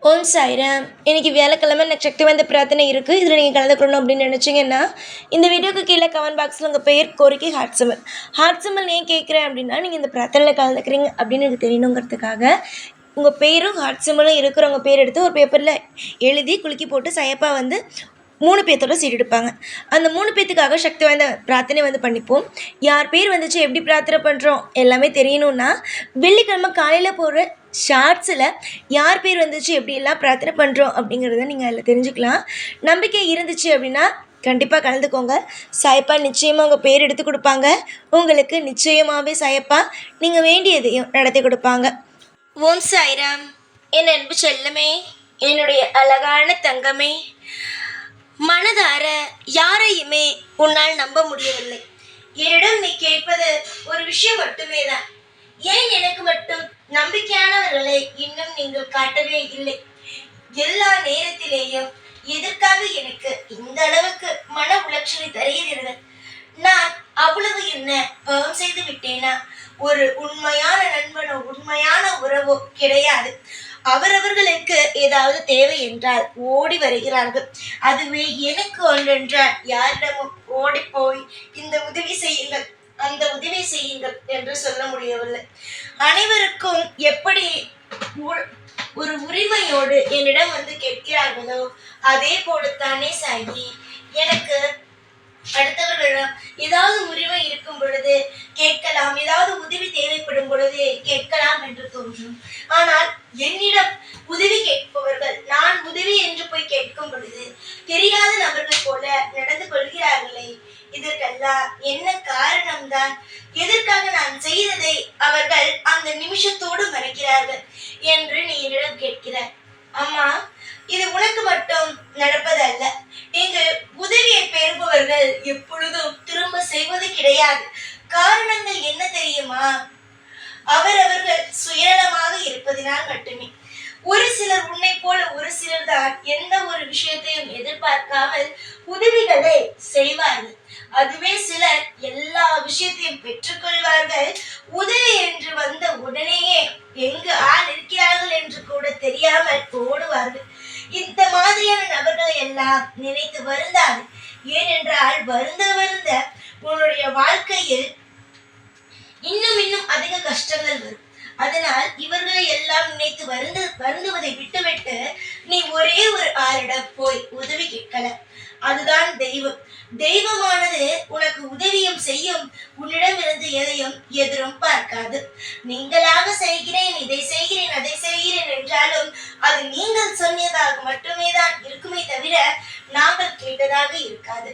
ஓம் சாய்ராம். இன்னைக்கு வியாழக்கிழமை எனக்கு சக்தி வாய்ந்த பிரார்த்தனை இருக்குது. இதில் நீங்கள் கலந்துக்கணும் அப்படின்னு நினச்சிங்கன்னா இந்த வீடியோக்கு கீழே கமெண்ட் பாக்ஸில் உங்கள் பெயர் கோரிக்கை ஹார்ட் சிம்பிள் ஏன் கேட்குறேன் அப்படின்னா, நீங்கள் இந்த பிரார்த்தனையில் கலந்துக்கிறீங்க அப்படின்னு எனக்கு தெரியணுங்கிறதுக்காக உங்கள் பேரும் ஹார்ட் சிம்பிளும் இருக்கிறவங்க பேர் எடுத்து ஒரு பேப்பரில் எழுதி குலுக்கி போட்டு சயப்பா 3 பேர்த்தோட சீட் எடுப்பாங்க. அந்த 3 பேர்த்துக்காக சக்தி வாய்ந்த பிரார்த்தனை பண்ணிப்போம். யார் பேர் வந்துச்சு, எப்படி பிரார்த்தனை பண்ணுறோம் எல்லாமே தெரியணும்னா வெள்ளிக்கிழமை காலையில் போடுற ஷார்ட்ஸில் யார் பேர் வந்துச்சு எப்படியெல்லாம் பிரார்த்தனை பண்ணுறோம் அப்படிங்கிறத நீங்கள் அதில் தெரிஞ்சுக்கலாம். நம்பிக்கை இருந்துச்சு அப்படின்னா கண்டிப்பாக கலந்துக்கோங்க. சாயப்பா நிச்சயமாக உங்கள் பேர் எடுத்து கொடுப்பாங்க. உங்களுக்கு நிச்சயமாகவே சாயப்பா நீங்கள் வேண்டியதையும் நடத்தி கொடுப்பாங்க. ஓம் சாய்ராம். என் அன்பு செல்லமே, என்னுடைய அழகான தங்கமே, மனதார யாரையுமே உன்னால் நம்ப முடியவில்லை. என்னிடம் நீ கேட்பது ஒரு விஷயம் மட்டுமே தான். ஏன் எனக்கு மட்டும் நம்பிக்கையானவர்களை இன்னும் நீங்கள் காட்டவே இல்லை? எல்லா நேரத்திலேயும் எதற்காக எனக்கு இந்த அளவுக்கு மன உளைச்சலை தருகிறீர்கள்? நான் அவ்வளவு என்ன பாவம் செய்து விட்டேனா? ஒரு உண்மையான நண்பனோ உண்மையான உறவோ கிடையாது. அவரவர்களுக்கு ஏதாவது தேவை என்றால் ஓடி வருகிறார்கள். அதுவே எனக்கு ஒன்றென்றால் யாரிடமும் ஓடி போய் இந்த உதவி செய்யுங்கள் அந்த உதவி செய்யுங்கள் என்று சொல்ல முடியவில்லை. அனைவருக்கும் எப்படி ஒரு உரிமையோடு என்னிடம் கேட்கிறார்களோ அதே போலத்தானே சாயி எனக்கு அடுத்தவர்களிடம் ஏதாவது உரிமை இருக்கும் பொழுது கேட்கலாம், ஏதாவது உதவி தேவைப்படும் பொழுது கேட்கலாம் என்று தோன்றும். ஆனால் என்னிடம் உதவி கேட்பவர்கள் நான் உதவி என்று போய் கேட்கும் பொழுது தெரியாத நபர்கள் போல நடந்து கொள்கிறார்களே, இதற்கெல்லாம் என்ன காரணம்தான்? எதற்காக நான் செய்ததை அவர்கள் அந்த நிமிஷத்தோடு மறைக்கிறார்கள் என்று நீ என்னிடம் கேட்கிறாய். அம்மா, இது உனக்கு மட்டும் நடப்பதல்ல. இங்கு உதவியை பெறுபவர்கள் எப்பொழுதும் திரும்ப செய்வது கிடையாது. காரணங்கள் என்ன தெரியுமா? அவரவர்கள் சுயநலமாக இருப்பதினால் மட்டுமே. ஒரு சிலர் உன்னை போல ஒரு சிலர் தான் எந்த ஒரு விஷயத்தையும் எதிர்பார்க்காமல் உதவிகளை செய்வார்கள். அதுவே சிலர் எல்லா விஷயத்தையும் பெற்றுக்கொள்வார்கள். உதவி என்று வந்த உடனேயே எங்கு ஆள் இருக்கிறார்கள் என்று கூட தெரியாமல் ஓடுவார்கள். இந்த மாதிரியான நபர்களை எல்லாம் நினைத்து வருந்தாது. ஏனென்றால் வருந்த வருந்த உன்னுடைய வாழ்க்கையில் இன்னும் அதிக கஷ்டங்கள் வரும். அதனால் இவர்களை எல்லாம் நினைத்து வருந்துவதை விட்டுவிட்டு நீ ஒரே ஒரு ஆளிடம் போய் உதவி கேட்கல. அதுதான் தெய்வம். தெய்வமானது உனக்கு உதவியும் செய்யும், உன்னிடமிருந்து எதையும் எதிரும் பார்க்காது. நீங்களாக செய்கிறேன், இதை செய்கிறேன், அதை செய்கிறேன் என்றாலும் அது நீங்கள் சொன்னதாக மட்டுமே தான் இருக்குமே தவிர நாங்கள் கேட்டதாக இருக்காது.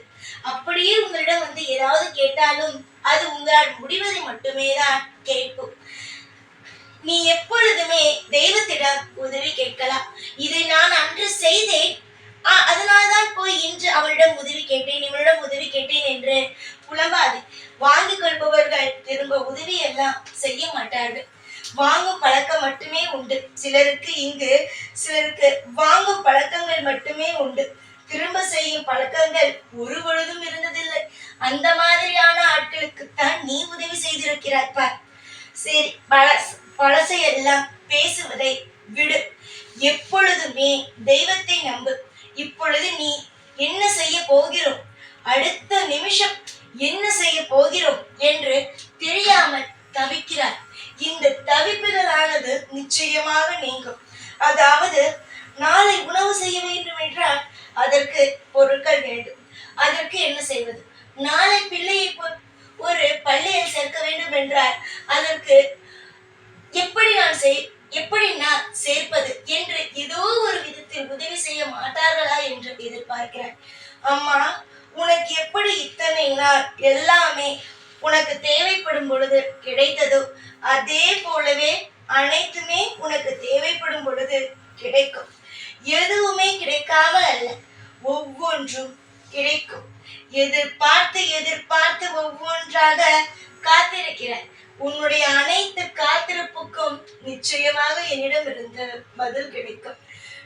அப்படியே உங்களிடம் ஏதாவது கேட்டாலும் அது உங்களால் முடிவதை மட்டுமே தான் கேட்கும். நீ எப்பொழுதுமே தெய்வத்திடம் உதவி கேட்கலாம். இதை நான் அன்று செய்தேன், அதனால்தான் போய் இன்று அவளிடம் உதவி கேட்டேன், இவளிடம் உதவி கேட்டேன் என்று புலம்பாது. வாங்கிக் கொள்பவர்கள் திரும்ப உதவி எல்லாம் செய்ய மாட்டார்கள். வாங்கும் பழக்கம் மட்டுமே உண்டு சிலருக்கு வாங்கும் பழக்கங்கள் மட்டுமே உண்டு. திரும்ப செய்யும் பழக்கங்கள் ஒரு பொழுதும் இருந்ததில்லை. அந்த மாதிரியான ஆட்களுக்குத்தான் நீ உதவி செய்திருக்கிறாய் பார். சரி, பழசையெல்லாம் பேசுவதை விடு. எப்பொழுதுமே தெய்வத்தை நம்பு. இப்பொழுது நீ என்ன செய்ய போகிறோம், அடுத்த நிமிஷம் என்ன செய்ய போகிறோம் என்று தெரியாமல் தவிக்கிறார். இந்த தவிப்புகளானது நிச்சயமாக நீங்கும். அதாவது நாளை உணவு செய்ய வேண்டும் என்றால் அதற்கு பொருட்கள் வேண்டும். அதற்கு என்ன செய்வது? நாளை பிள்ளையை ஒரு பள்ளியில் சேர்க்க வேண்டும் என்றால் அதற்கு எப்படி நான் சேர்ப்பது என்று ஏதோ ஒரு விதத்தில் உதவி செய்ய மாட்டார்களா என்று எதிர்பார்க்கிறேன். அம்மா, உனக்கு எப்படி இத்தனை நாள் எல்லாமே உனக்கு தேவைப்படும் பொழுது கிடைத்ததோ அதே போலவே அனைத்துமே உனக்கு தேவைப்படும் பொழுது கிடைக்கும். எதுவுமே கிடைக்காமல் அல்ல, ஒவ்வொன்றும் கிடைக்கும். எதிர்பார்த்து ஒவ்வொன்றாக காத்திருக்கிறாய். உன்னுடைய அனைத்து காத்திருப்புக்கும் நிச்சயமாக என்னிடம் இருந்து பதில் கிடைக்கும்.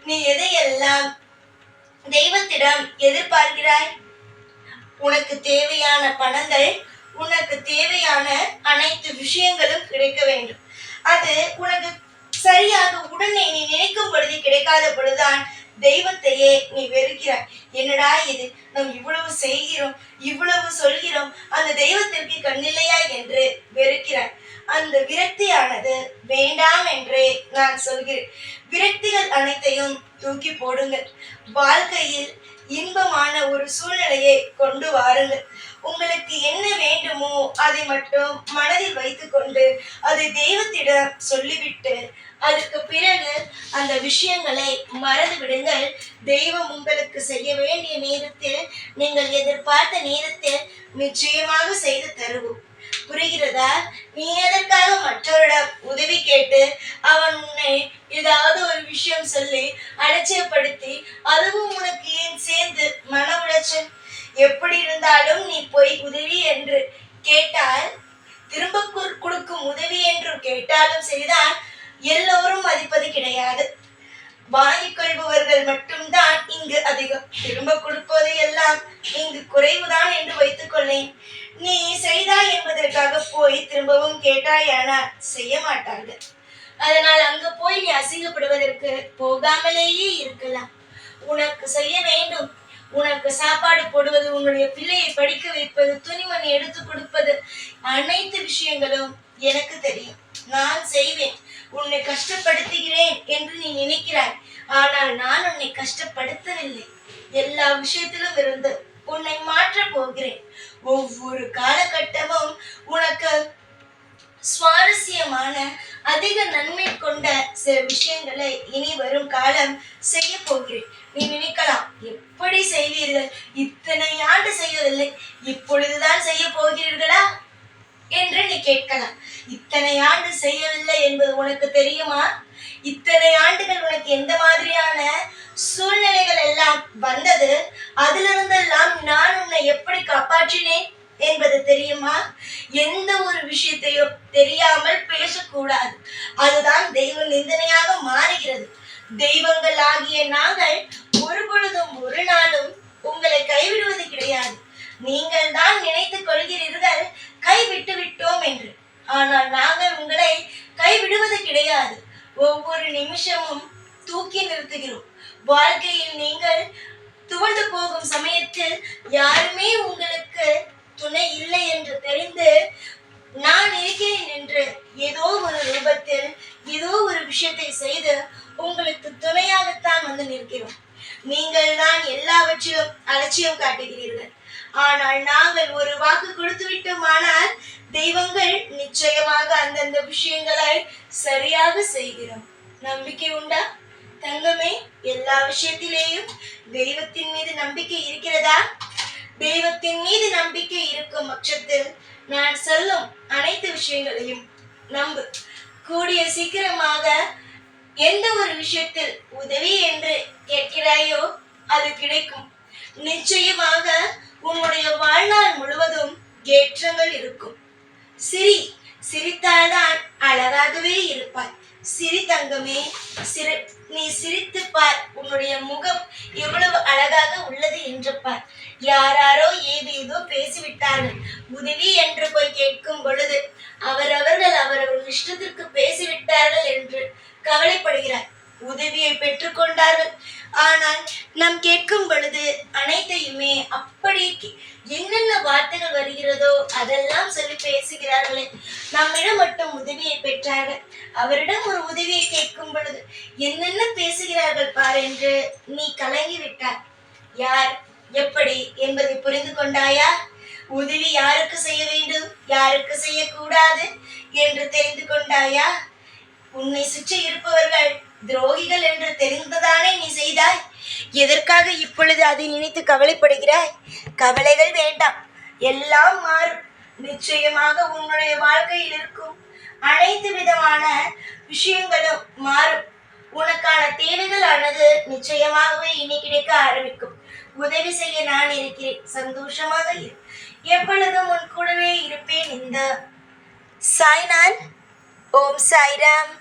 நீ எதையெல்லாம் தெய்வத்திடம் எதிர்பார்க்கிறாய்? உனக்கு தேவையான பணங்கள், உனக்கு தேவையான அனைத்து விஷயங்களும் கிடைக்க வேண்டும். அது உனக்கு சரியாக உடனே நீ நினைக்கும் பொழுது கிடைக்காத பொழுதுதான் தெய்வத்தையே நீ வெறுக்கிறாய். என்னடா இது, நாம் இவ்வளவு செய்கிறோம், இவ்வளவு சொல்கிறோம், அந்த தெய்வத்திற்கு கண்ணில்லையா என்று வெறுக்கிறாய். அந்த விரக்தியானது வேண்டாம் என்றே நான் சொல்கிறேன். விரக்திகள் அனைத்தையும் தூக்கி போடுங்கள். வாழ்க்கையில் இன்பமான ஒரு சூழ்நிலையை கொண்டு வாருங்கள். உங்களுக்கு என்ன வேண்டுமோ அதை மட்டும் மனதில் வைத்துக்கொண்டு அதை தெய்வத்திடம் சொல்லிவிட்டு அதற்கு பிறகு அந்த விஷயங்களை மறந்து விடுங்கள். தெய்வம் உங்களுக்கு செய்ய வேண்டிய நேரத்தில், நீங்கள் எதிர்பார்த்த நேரத்தில் நிச்சயமாக செய்து தருவோம். புரிகிறதா? நீ எதற்காக மற்றவரிடம் உதவி கேட்டு அவன் உன்னை ஏதாவது ஒரு விஷயம் சொல்லி அலட்சியப்படுத்தி அதுவும் உனக்கு ஏன் சேர்ந்து மன உளைச்சல்? எப்படி இருந்தாலும் நீ போய் உதவி என்று கேட்டால், திரும்ப கொடுக்கும் உதவி என்று கேட்டாலும் சரிதான், எல்லோரும் மதிப்பது கிடையாது. வாங்கிக் கொள்பவர்கள் மட்டும்தான் இங்கு அதிகம். திரும்ப கொடுப்பது எல்லாம் இங்கு குறைவுதான் என்று வைத்துக் கொள்ளேன். நீ செய்தாய் என்பதற்காக போய் திரும்பவும் கேட்டாயானால் செய்ய மாட்டார்கள். அதனால் அங்கு போய் நீ அசிங்கப்படுவதற்கு போகாமலேயே இருக்கலாம். உனக்கு செய்ய வேண்டும், உனக்கு சாப்பாடு போடுவது, உன்னுடைய பிள்ளையை படிக்க வைப்பது, துணிமணி எடுத்து கொடுப்பது, அனைத்து விஷயங்களும் எனக்கு தெரியும். நான் செய்வேன். உன்னை கஷ்டப்படுத்துகிறேன் என்று நீ நினைக்கிறாய். ஆனால் நான் உன்னை கஷ்டப்படுத்தவில்லை. எல்லா விஷயத்திலும் இருந்து உன்னை மாற்றப் போகிறேன். ஒவ்வொரு காலகட்டமும் உனக்கு சுவாரஸ்யமான அதிக நன்மை கொண்ட சில விஷயங்களை இனி வரும் காலம் செய்ய போகிறேன். நீ நினைக்கலாம், எப்படி செய்வீர்கள்? இத்தனை ஆண்டு செய்யவில்லை, இப்பொழுதுதான் செய்ய போகிறீர்களா என்று நீ கேட்கலாம். இத்தனை ஆண்டு செய்யவில்லை என்பது உனக்கு தெரியுமா? இத்தனை ஆண்டுகள் உனக்கு எந்த மாதிரியான சூழ்நிலைகள் எல்லாம் வந்தது, அதிலிருந்தெல்லாம் நான் உன்னை எப்படி காப்பாற்றினேன் என்பது தெரியுமா? எந்த ஒரு விஷயத்தையும் தெரியாமல் பேசக்கூடாது. அதுதான் தெய்வ நிந்தனையாக மாறுகிறது. தெய்வங்கள் ஆகிய நாங்கள் ஒரு பொழுதும் ஒரு நாளும் உங்களை கைவிடுவது கிடையாது. நீங்கள் தான் நினைத்துக் கொள்கிறீர்கள் கைவிட்டு விட்டோம் என்று. ஆனால் நாங்கள் உங்களை கைவிடுவது கிடையாது. ஒவ்வொரு நிமிஷமும் தூக்கி நிறுத்துகிறோம். வாழ்க்கையில் நீங்கள் துவண்டு போகும் சமயத்தில் யாருமே உங்களுக்கு துணை இல்லை என்று தெரிந்து நான் இருக்கிறேன் என்று ஏதோ ஒரு ரூபத்தில் ஏதோ ஒரு விஷயத்தை செய்து உங்களுக்கு துணையாகத்தான் வந்து நிற்கிறோம். நீங்கள் தான் எல்லாவற்றிலும் அலட்சியம் காட்டுகிறீர்கள். ஆனால் நாங்கள் ஒரு வாக்கு கொடுத்து விட்டோமானால் தெய்வங்கள் நிச்சயமாக அந்தந்த விஷயங்களை சரியாக செய்கிறோம். நம்பிக்கை உண்டா தங்கமே? எல்லா விஷயத்திலேயும் தெய்வத்தின் மீது நம்பிக்கை இருக்கிறதா? தெய்வத்தின் மீது நம்பிக்கை இருக்கும் பட்சத்தில் நான் சொல்லும் அனைத்து விஷயங்களையும் நம்பு. கூடிய சீக்கிரமாக எந்த ஒரு விஷயத்தில் உதவி என்று கேட்கிறாயோ அது கிடைக்கும். நிச்சயமாக உன்னுடைய வாழ்நாள் முழுவதும் ஏற்றங்கள் இருக்கும். சிரித்தால்தான் அழகாகவே இருப்பாய். சிரி தங்கமே, நீ சிரித்து பார். உன்னுடைய முகம் எவ்வளவு அழகாக உள்ளது என்று பார். யாராரோ ஏதேதோ பேசிவிட்டார்கள். உதவி என்று போய் கேட்கும் பொழுது அவரவர்கள் இஷ்டத்திற்கு பேசிவிட்டார்கள் என்று கவலைப்படுகிறார். உதவியை பெற்றுக்கொண்டார்கள். ஆனால் நாம் கேட்கும் பொழுது அனைத்தையுமே அப்படி என்னென்ன வார்த்தைகள் வருகிறதோ அதெல்லாம் சொல்லி பேசுகிறார்களே. நம்மிடம் மட்டும் உதவியை பெற்றார்கள். அவரிடம் ஒரு உதவியை கேட்கும் பொழுது என்னென்ன பேசுகிறார்கள் பார் என்று நீ கலங்கிவிட்டாய். யார் எப்படி என்பதை புரிந்து கொண்டாயா? உதவி யாருக்கு செய்ய வேண்டும், யாருக்கு செய்யக்கூடாது என்று தெரிந்து கொண்டாயா? உன்னை சுற்றி இருப்பவர்கள் துரோகிகள் என்று தெரிந்ததானே நீ செய்தாய். எதற்காக இப்பொழுது அதை நினைத்து கவலைப்படுகிறாய்? கவலைகள் வேண்டாம், எல்லாம் மாறும். நிச்சயமாக உன்னுடைய வாழ்க்கையில் இருக்கும் அனைத்து விதமான விஷயங்களும் மாறும். உனக்கான தேவைகளானது நிச்சயமாகவே இனி கிடைக்க ஆரம்பிக்கும். உதவி செய்ய நான் இருக்கிறேன். சந்தோஷமாக இரு. எப்பொழுதும் உன் கூடவே இருப்பேன். இந்த சாய்நாத். ஓம் சாய்ராம்.